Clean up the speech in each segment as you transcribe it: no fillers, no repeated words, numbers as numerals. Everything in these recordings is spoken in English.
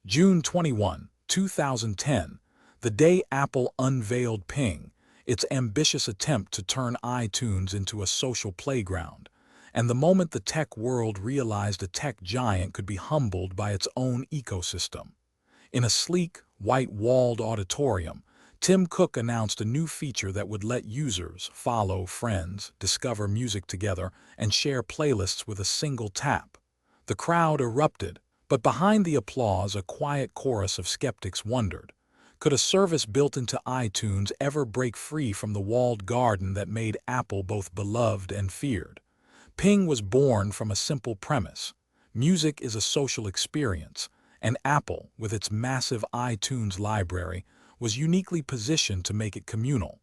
June 21, 2010, the day Apple unveiled Ping, its ambitious attempt to turn iTunes into a social playground, and the moment the tech world realized a tech giant could be humbled by its own ecosystem. In a sleek, white-walled auditorium, Tim Cook announced a new feature that would let users follow friends, discover music together, and share playlists with a single tap. The crowd erupted, but behind the applause a quiet chorus of skeptics wondered, could a service built into iTunes ever break free from the walled garden that made Apple both beloved and feared? Ping was born from a simple premise. Music is a social experience, and Apple, with its massive iTunes library, was uniquely positioned to make it communal.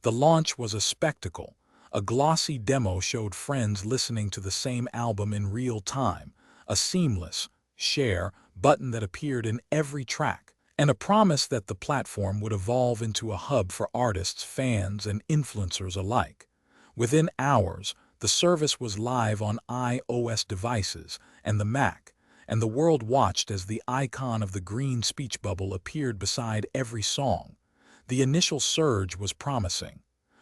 The launch was a spectacle. A glossy demo showed friends listening to the same album in real time, a seamless share button that appeared in every track, and a promise that the platform would evolve into a hub for artists, fans, and influencers alike. Within hours, the service was live on iOS devices and the Mac, and the world watched as the icon of the green speech bubble appeared beside every song. The initial surge was promising.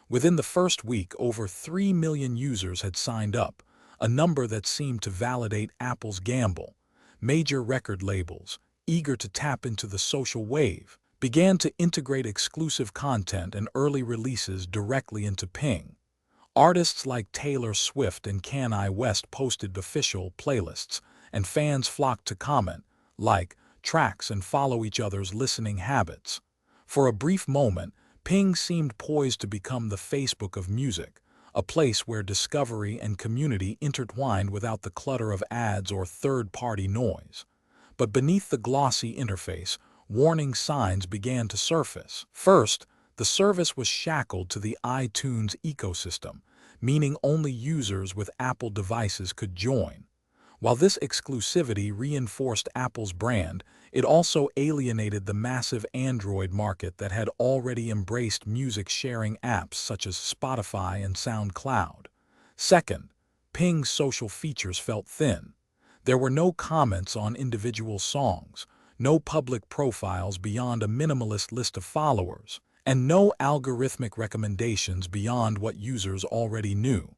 Within the first week, over 3 million users had signed up, a number that seemed to validate Apple's gamble. Major record labels, eager to tap into the social wave, began to integrate exclusive content and early releases directly into Ping. Artists like Taylor Swift and Kanye West posted official playlists, and fans flocked to comment, like tracks, and follow each other's listening habits. For a brief moment, Ping seemed poised to become the Facebook of music, a place where discovery and community intertwined without the clutter of ads or third-party noise. But beneath the glossy interface, warning signs began to surface. First, the service was shackled to the iTunes ecosystem, meaning only users with Apple devices could join. While this exclusivity reinforced Apple's brand, it also alienated the massive Android market that had already embraced music-sharing apps such as Spotify and SoundCloud. Second, Ping's social features felt thin. There were no comments on individual songs, no public profiles beyond a minimalist list of followers, and no algorithmic recommendations beyond what users already knew.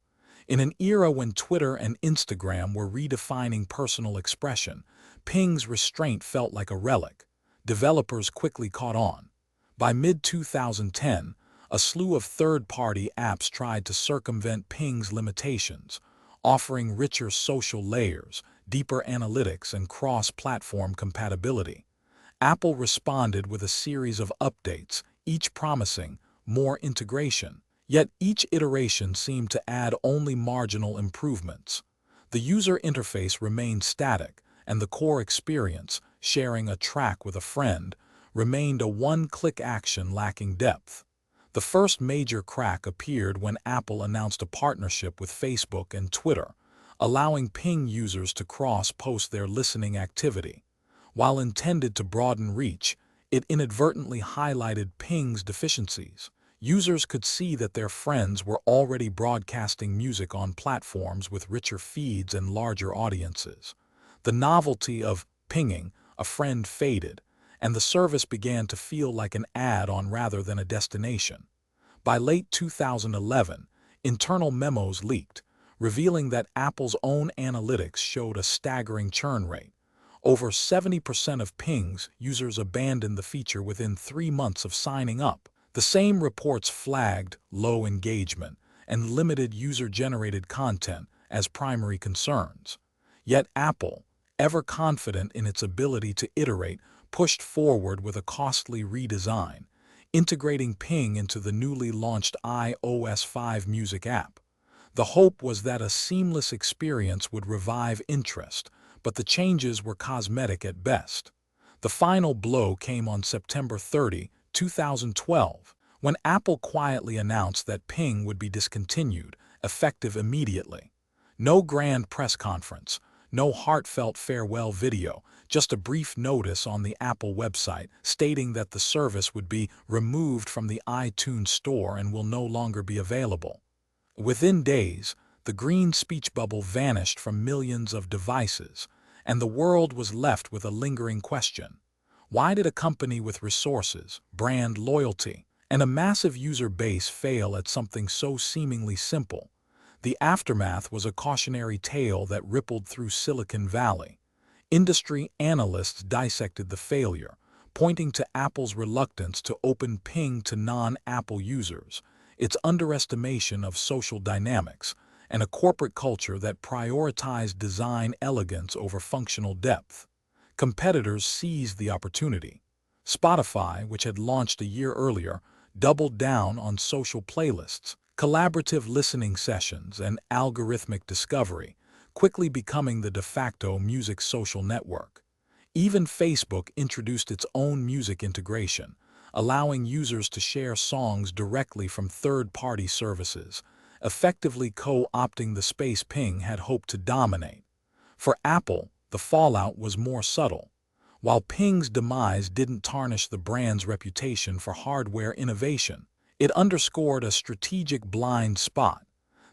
In an era when Twitter and Instagram were redefining personal expression, Ping's restraint felt like a relic. Developers quickly caught on. By mid-2010, a slew of third-party apps tried to circumvent Ping's limitations, offering richer social layers, deeper analytics, and cross-platform compatibility. Apple responded with a series of updates, each promising more integration. Yet each iteration seemed to add only marginal improvements. The user interface remained static, and the core experience, sharing a track with a friend, remained a one-click action lacking depth. The first major crack appeared when Apple announced a partnership with Facebook and Twitter, allowing Ping users to cross-post their listening activity. While intended to broaden reach, it inadvertently highlighted Ping's deficiencies. Users could see that their friends were already broadcasting music on platforms with richer feeds and larger audiences. The novelty of pinging a friend faded, and the service began to feel like an add-on rather than a destination. By late 2011, internal memos leaked, revealing that Apple's own analytics showed a staggering churn rate. Over 70% of Ping's users abandoned the feature within 3 months of signing up. The same reports flagged low engagement and limited user-generated content as primary concerns. Yet Apple, ever confident in its ability to iterate, pushed forward with a costly redesign, integrating Ping into the newly launched iOS 5 music app. The hope was that a seamless experience would revive interest, but the changes were cosmetic at best. The final blow came on September 30, 2012, when Apple quietly announced that Ping would be discontinued, effective immediately. No grand press conference, no heartfelt farewell video, just a brief notice on the Apple website stating that the service would be removed from the iTunes Store and will no longer be available. Within days, the green speech bubble vanished from millions of devices, and the world was left with a lingering question. Why did a company with resources, brand loyalty, and a massive user base fail at something so seemingly simple? The aftermath was a cautionary tale that rippled through Silicon Valley. Industry analysts dissected the failure, pointing to Apple's reluctance to open Ping to non-Apple users, its underestimation of social dynamics, and a corporate culture that prioritized design elegance over functional depth. Competitors seized the opportunity. Spotify, which had launched a year earlier, doubled down on social playlists, collaborative listening sessions, and algorithmic discovery, quickly becoming the de facto music social network. Even Facebook introduced its own music integration, allowing users to share songs directly from third-party services, effectively co-opting the space Ping had hoped to dominate. For Apple, the fallout was more subtle. While Ping's demise didn't tarnish the brand's reputation for hardware innovation, it underscored a strategic blind spot: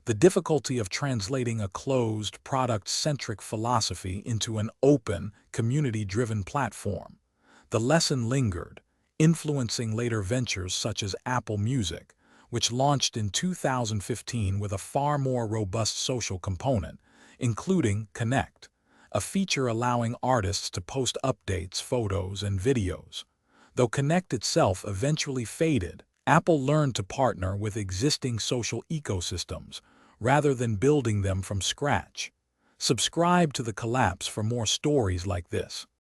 the difficulty of translating a closed, product-centric philosophy into an open, community-driven platform. The lesson lingered, influencing later ventures such as Apple Music, which launched in 2015 with a far more robust social component, including Connect, a feature allowing artists to post updates, photos, and videos. Though Connect itself eventually faded, Apple learned to partner with existing social ecosystems rather than building them from scratch. Subscribe to The Collapse for more stories like this.